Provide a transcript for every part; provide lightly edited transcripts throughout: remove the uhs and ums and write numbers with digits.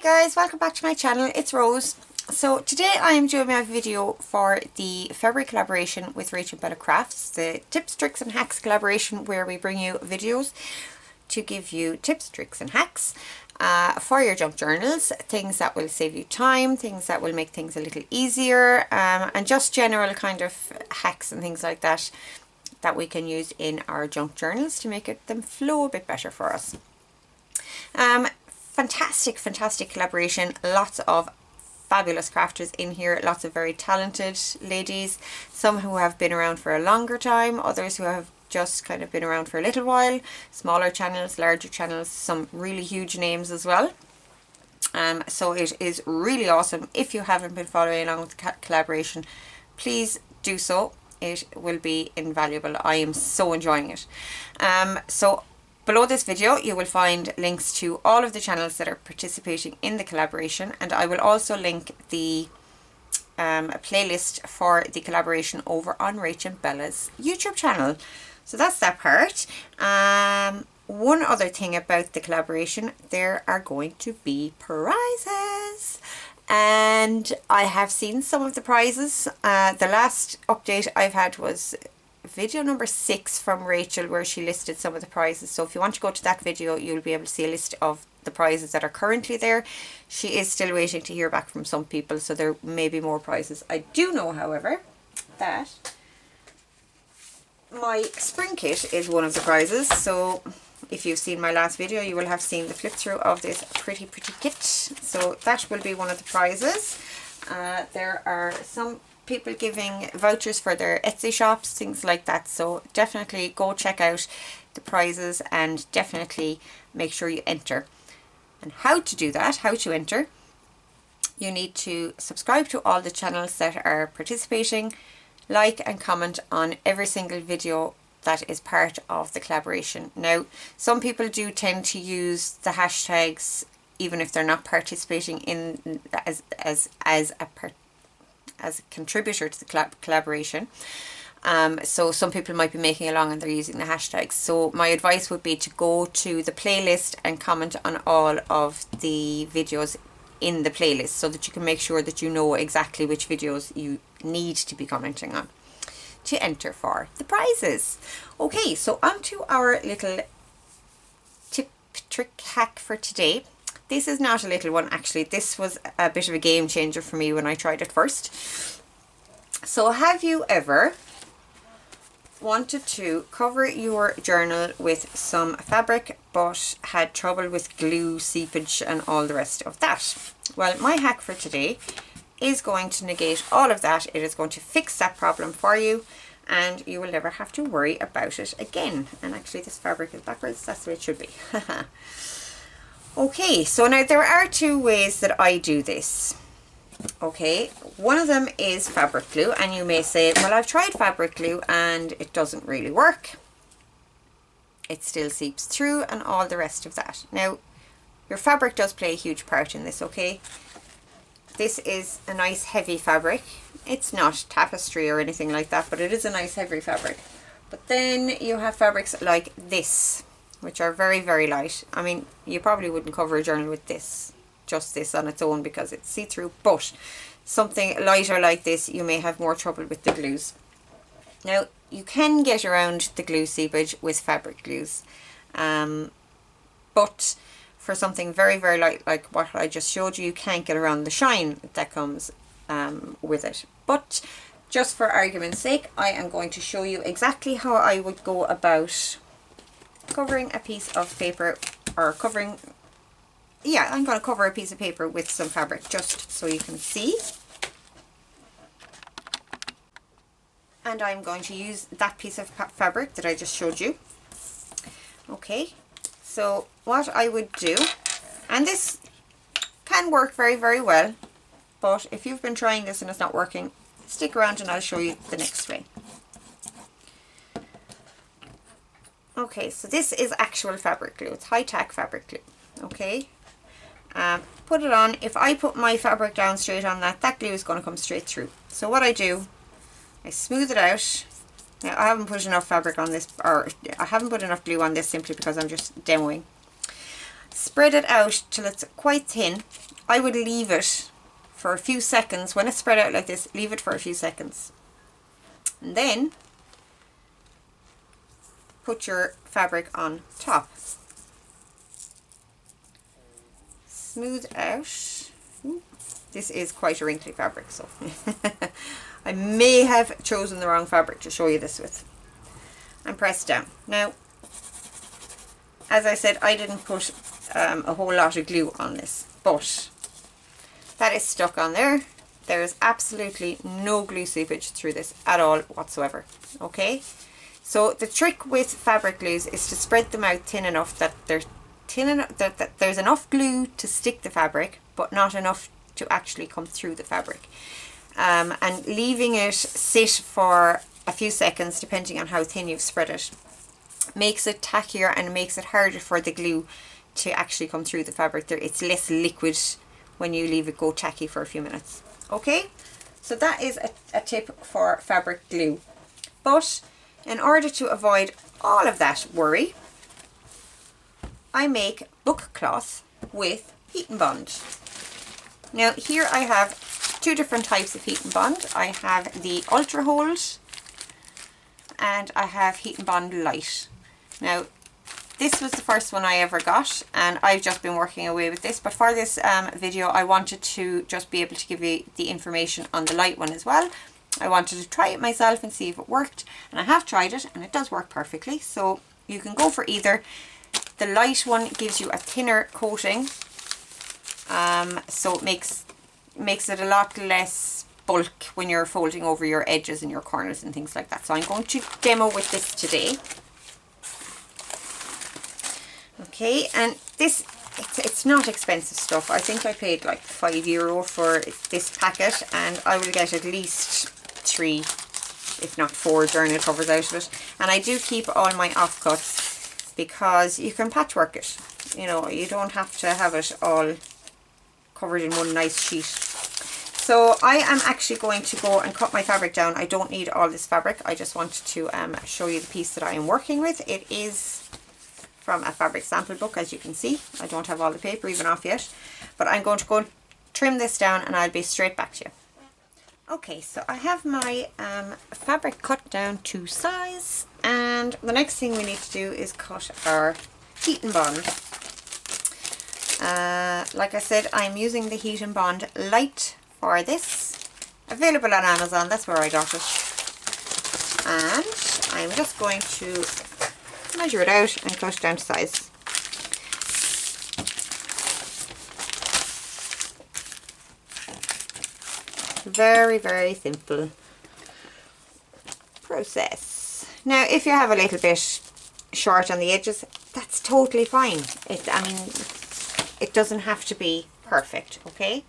guys, welcome back to my channel. It's Rose. So today I am doing my video for the February collaboration with RachandBella Crafts, the tips, tricks and hacks collaboration, where we bring you videos to give you tips, tricks and hacks for your junk journals, things that will save you time, things that will make things a little easier, and just general kind of hacks and things like that that we can use in our junk journals to make them flow a bit better for us. Fantastic collaboration. Lots of fabulous crafters in here, lots of very talented ladies, some who have been around for a longer time, others who have just kind of been around for a little while, smaller channels, larger channels, some really huge names as well. So it is really awesome. If you haven't been following along with the collaboration, please do so. It will be invaluable. I am so enjoying it. So below this video you will find links to all of the channels that are participating in the collaboration, and I will also link the playlist for the collaboration over on RachandBella's YouTube channel. So that's that part. One other thing about the collaboration, there are going to be prizes, and I have seen some of the prizes. The last update I've had was video number 6 from Rachel, where she listed some of the prizes. So if you want to go to that video, you'll be able to see a list of the prizes that are currently there. She is still waiting to hear back from some people, so there may be more prizes. I do know, however, that my spring kit is one of the prizes. So if you've seen my last video, you will have seen the flip through of this pretty kit. So that will be one of the prizes. There are some people giving vouchers for their Etsy shops, things like that, so definitely go check out the prizes and definitely make sure you enter. And how to do that, how to enter, you need to subscribe to all the channels that are participating, like and comment on every single video that is part of the collaboration. Now, some people do tend to use the hashtags even if they're not participating in as a contributor to the collaboration. So some people might be making along and they're using the hashtags. So my advice would be to go to the playlist and comment on all of the videos in the playlist, so that you can make sure that you know exactly which videos you need to be commenting on to enter for the prizes. Okay, so on to our little tip, trick, hack for today. This is not a little one, actually. This was a bit of a game changer for me when I tried it first. So have you ever wanted to cover your journal with some fabric but had trouble with glue, seepage and all the rest of that? Well, my hack for today is going to negate all of that. It is going to fix that problem for you, and you will never have to worry about it again. And actually this fabric is backwards, that's the way it should be. Okay, so now there are two ways that I do this. Okay, one of them is fabric glue, and you may say, well, I've tried fabric glue and it doesn't really work. It still seeps through and all the rest of that. Now, your fabric does play a huge part in this, okay? This is a nice heavy fabric. It's not tapestry or anything like that, but it is a nice heavy fabric. But then you have fabrics like this, which are very light. I mean, you probably wouldn't cover a journal with this, just this on its own, because it's see-through, but something lighter like this, you may have more trouble with the glues. Now, you can get around the glue seepage with fabric glues, but for something very light like what I just showed you, you can't get around the shine that comes with it. But just for argument's sake, I am going to show you exactly how I would go about covering a piece of paper, or covering, yeah, I'm going to cover a piece of paper with some fabric just so you can see. And I'm going to use that piece of fabric that I just showed you. Okay, so what I would do, and this can work very well, but if you've been trying this and it's not working, stick around and I'll show you the next way. Okay, so this is actual fabric glue. It's high-tack fabric glue. Okay, put it on. If I put my fabric down straight on that, that glue is going to come straight through. So what I do, I smooth it out. Now, I haven't put enough fabric on this, or I haven't put enough glue on this simply because I'm just demoing. Spread it out till it's quite thin. I would leave it for a few seconds. When it's spread out like this, leave it for a few seconds. And then put your fabric on top. Smooth out. Ooh, this is quite a wrinkly fabric, so I may have chosen the wrong fabric to show you this with. And press down. Now, as I said, I didn't put a whole lot of glue on this, but that is stuck on there. There is absolutely no glue seepage through this at all whatsoever. Okay, so the trick with fabric glues is to spread them out thin enough that there's enough glue to stick the fabric, but not enough to actually come through the fabric. And leaving it sit for a few seconds, depending on how thin you've spread it, makes it tackier and makes it harder for the glue to actually come through the fabric. It's less liquid when you leave it go tacky for a few minutes. Okay, so that is a tip for fabric glue. But in order to avoid all of that worry, I make book cloth with heat and bond. Now here I have two different types of heat and bond. I have the Ultra Hold and I have heat and bond light. Now this was the first one I ever got, and I've just been working away with this, but for this video I wanted to just be able to give you the information on the light one as well. I wanted to try it myself and see if it worked, and I have tried it and it does work perfectly, so you can go for either. The light one gives you a thinner coating, so it makes it a lot less bulk when you're folding over your edges and your corners and things like that. So I'm going to demo with this today. Okay, and this, it's not expensive stuff. I think I paid like €5 for this packet, and I will get at least 3, if not 4 journal covers out of it. And I do keep all my offcuts because you can patchwork it. You know, you don't have to have it all covered in one nice sheet. So I am actually going to go and cut my fabric down. I don't need all this fabric. I just wanted to show you the piece that I am working with. It is from a fabric sample book, as you can see. I don't have all the paper even off yet, but I'm going to go and trim this down and I'll be straight back to you. Okay, so I have my fabric cut down to size, and the next thing we need to do is cut our heat and bond. Like I said, I'm using the heat and bond light for this. Available on Amazon, that's where I got it. And I'm just going to measure it out and cut it down to size. Very, very simple process. Now, if you have a little bit short on the edges, that's totally fine. I mean, it doesn't have to be perfect, okay?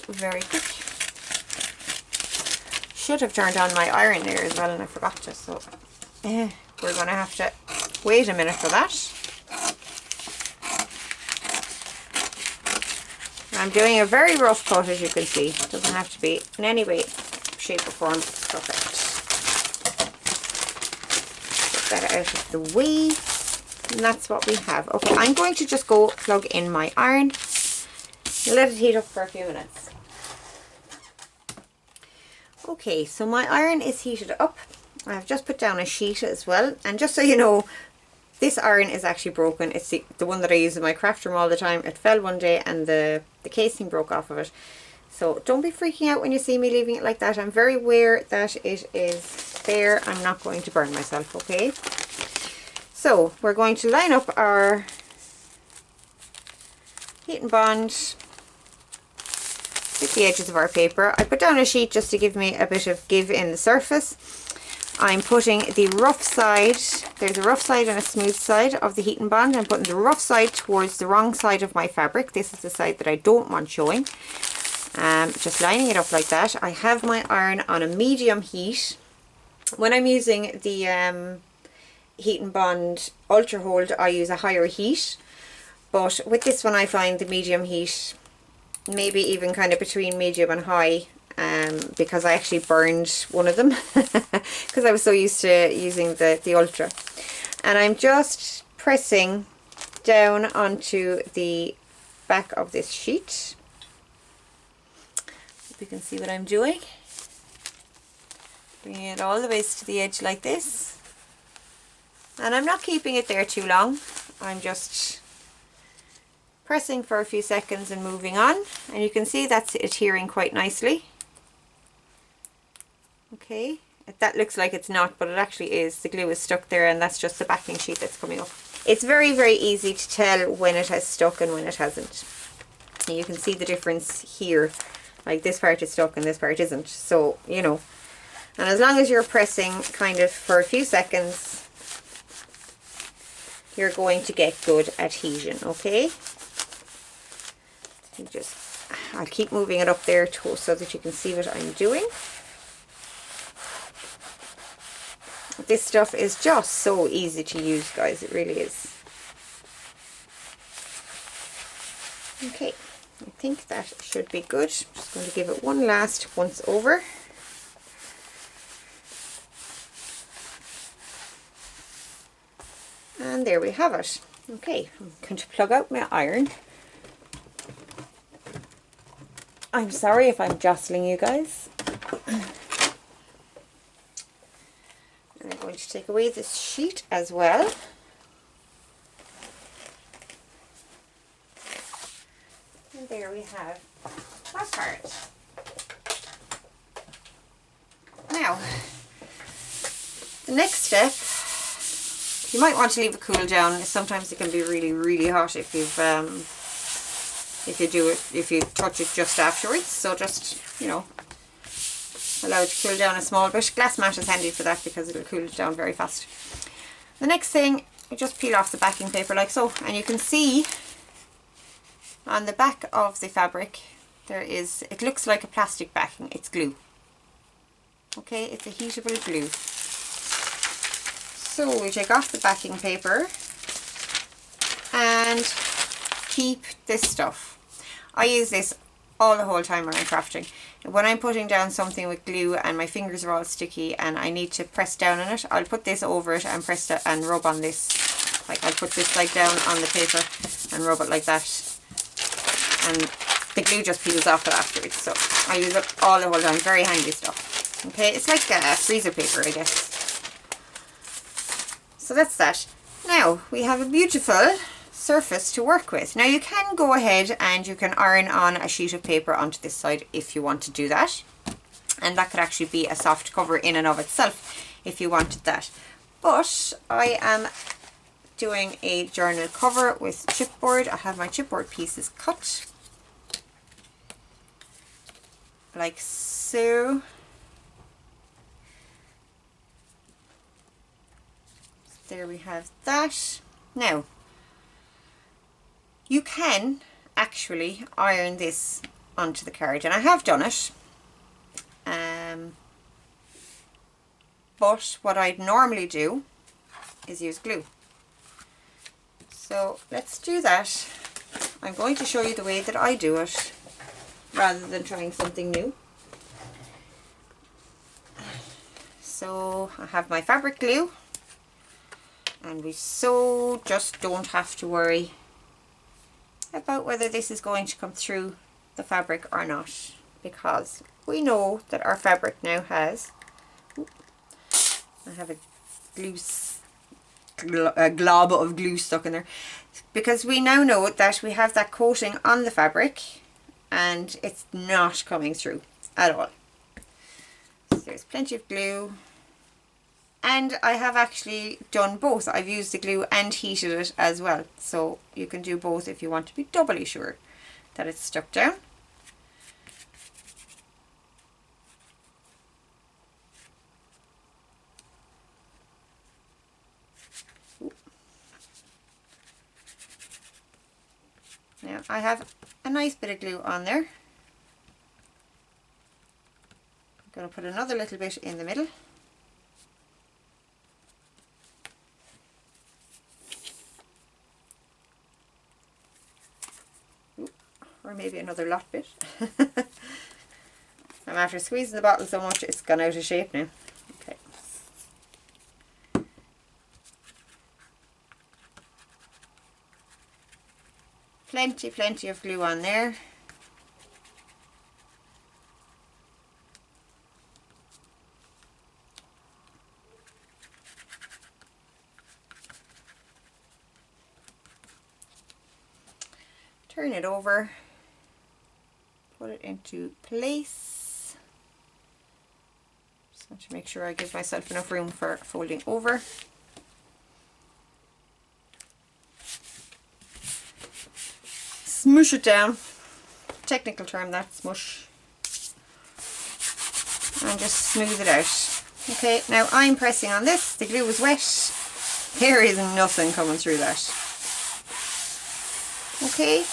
Very quick. Should have turned on my iron there as well, and I forgot to, so we're going to have to wait a minute for that. I'm doing a very rough cut, as you can see. It doesn't have to be in any way, shape or form perfect. Get that out of the way, and that's what we have. Okay, I'm going to just go plug in my iron and let it heat up for a few minutes. Okay, so my iron is heated up. I've just put down a sheet as well, and just so you know, this iron is actually broken. It's the one that I use in my craft room all the time. It fell one day and the casing broke off of it. So don't be freaking out when you see me leaving it like that. I'm very aware that it is bare. I'm not going to burn myself, okay? So we're going to line up our heat and bond with the edges of our paper. I put down a sheet just to give me a bit of give in the surface. I'm putting the rough side, there's a rough side and a smooth side of the heat and bond. I'm putting the rough side towards the wrong side of my fabric. This is the side that I don't want showing. Just lining it up like that. I have my iron on a medium heat. When I'm using the heat and bond Ultra Hold, I use a higher heat. But with this one I find the medium heat, maybe even kind of between medium and high, because I actually burned one of them because I was so used to using the Ultra. And I'm just pressing down onto the back of this sheet. Hope you can see what I'm doing. Bringing it all the way to the edge like this. And I'm not keeping it there too long. I'm just pressing for a few seconds and moving on. And you can see that's adhering quite nicely. Okay, that looks like it's not, but it actually is. The glue is stuck there, and that's just the backing sheet that's coming up. It's very, very easy to tell when it has stuck and when it hasn't. And you can see the difference here. Like this part is stuck and this part isn't. So, you know, and as long as you're pressing kind of for a few seconds, you're going to get good adhesion, okay? I'll keep moving it up there too, so that you can see what I'm doing. This stuff is just so easy to use, guys. It really is. Okay, I think that should be good. I'm just going to give it one last once over. And there we have it. Okay, I'm going to plug out my iron. I'm sorry if I'm jostling you guys. And I'm going to take away this sheet as well. And there we have that part. Now, the next step, you might want to leave it cool down. Sometimes it can be really, really hot if you touch it just afterwards. So just, you know, allow it to cool down a small bit. Glass mat is handy for that because it'll cool it down very fast. The next thing, you just peel off the backing paper like so, and you can see on the back of the fabric it looks like a plastic backing. It's glue. Okay, it's a heatable glue. So we take off the backing paper and keep this stuff. I use this all the whole time when I'm crafting. When I'm putting down something with glue and my fingers are all sticky and I need to press down on it, I'll put this over it and press it and rub on this. Like I'll put this like down on the paper and rub it like that, and the glue just peels off it afterwards. So I use it all the whole time. Very handy stuff. Okay, it's like freezer paper, I guess. So that's that. Now we have a beautiful surface to work with. Now you can go ahead and you can iron on a sheet of paper onto this side if you want to do that, and that could actually be a soft cover in and of itself if you wanted that. But I am doing a journal cover with chipboard. I have my chipboard pieces cut like so. There we have that. Now you can actually iron this onto the card, and I have done it, but what I'd normally do is use glue. So let's do that. I'm going to show you the way that I do it rather than trying something new. So I have my fabric glue, and we just don't have to worry about whether this is going to come through the fabric or not, because we know that our fabric now has, I have a glob of glue stuck in there, because we now know that we have that coating on the fabric and it's not coming through at all. So there's plenty of glue. And I have actually done both. I've used the glue and heated it as well. So you can do both if you want to be doubly sure that it's stuck down. Now I have a nice bit of glue on there. I'm going to put another little bit in the middle. Or maybe another lot bit. I'm I'm after squeezing the bottle so much it's gone out of shape now. Okay. Plenty of glue on there. Turn it over, put it into place. Just want to make sure I give myself enough room for folding over. Smush it down. Technical term, that, smush. And just smooth it out. Okay, now I'm pressing on this. The glue is wet. There is nothing coming through that. Okay.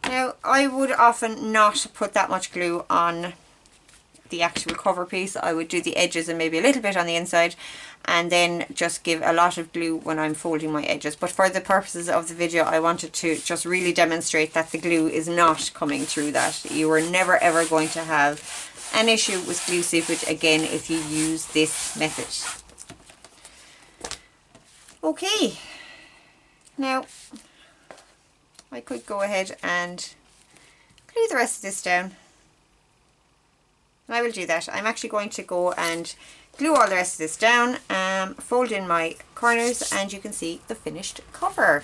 Now, I would often not put that much glue on the actual cover piece. I would do the edges and maybe a little bit on the inside, and then just give a lot of glue when I'm folding my edges. But for the purposes of the video, I wanted to just really demonstrate that the glue is not coming through that. You are never ever going to have an issue with glue seepage again if you use this method. Okay, now I could go ahead and glue the rest of this down. And I will do that. I'm actually going to go and glue all the rest of this down, fold in my corners, and you can see the finished cover.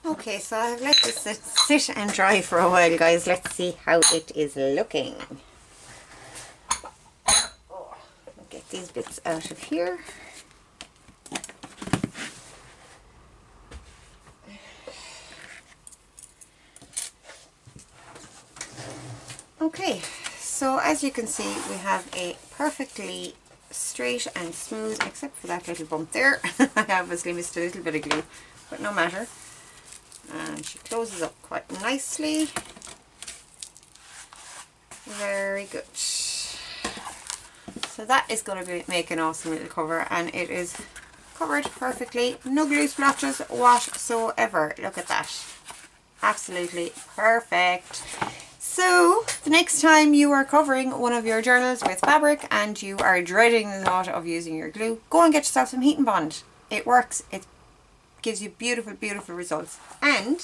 Okay, so I've let this sit and dry for a while, guys. Let's see how it is looking. Oh, get these bits out of here. Okay, so as you can see, we have a perfectly straight and smooth, except for that little bump there. I obviously missed a little bit of glue, but no matter. And she closes up quite nicely. Very good. So that is going to make an awesome little cover, and it is covered perfectly. No glue splotches whatsoever. Look at that. Absolutely perfect. So the next time you are covering one of your journals with fabric and you are dreading the thought of using your glue, go and get yourself some heat and bond. It works. It gives you beautiful, beautiful results. And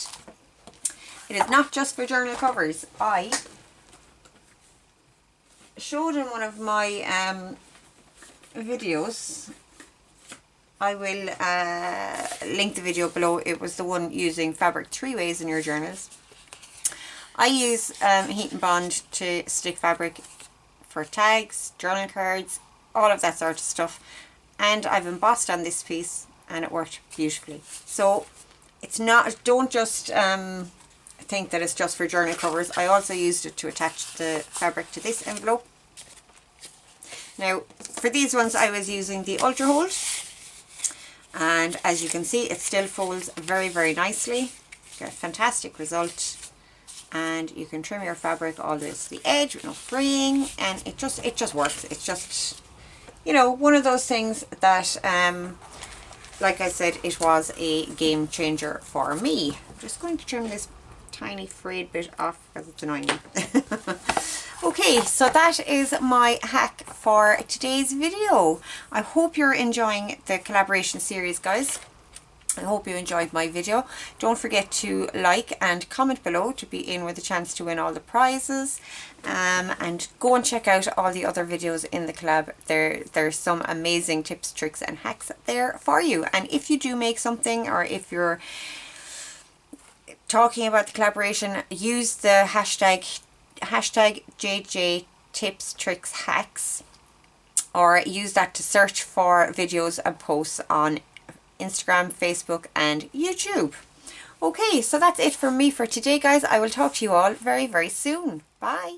it is not just for journal covers. I showed in one of my videos, I will link the video below. It was the one using fabric 3 ways in your journals. I use heat and bond to stick fabric for tags, journal cards, all of that sort of stuff. And I've embossed on this piece and it worked beautifully. So it's not, don't just think that it's just for journal covers. I also used it to attach the fabric to this envelope. Now for these ones I was using the Ultra Hold, and as you can see it still folds very, very nicely. Got a fantastic result, and you can trim your fabric all the way to the edge with no fraying, and it just works. It's just, you know, one of those things that like I said, it was a game changer for me. I'm just going to trim this tiny frayed bit off because it's annoying me. Okay, so that is my hack for today's video. I hope you're enjoying the collaboration series, guys. I hope you enjoyed my video. Don't forget to like and comment below to be in with a chance to win all the prizes. And go and check out all the other videos in the collab. There's some amazing tips, tricks and hacks there for you. And if you do make something, or if you're talking about the collaboration, use the hashtag JJ tips, tricks, hacks, or use that to search for videos and posts on Instagram, Facebook and YouTube. Okay, so that's it from me for today, guys. I will talk to you all very, very soon. Bye.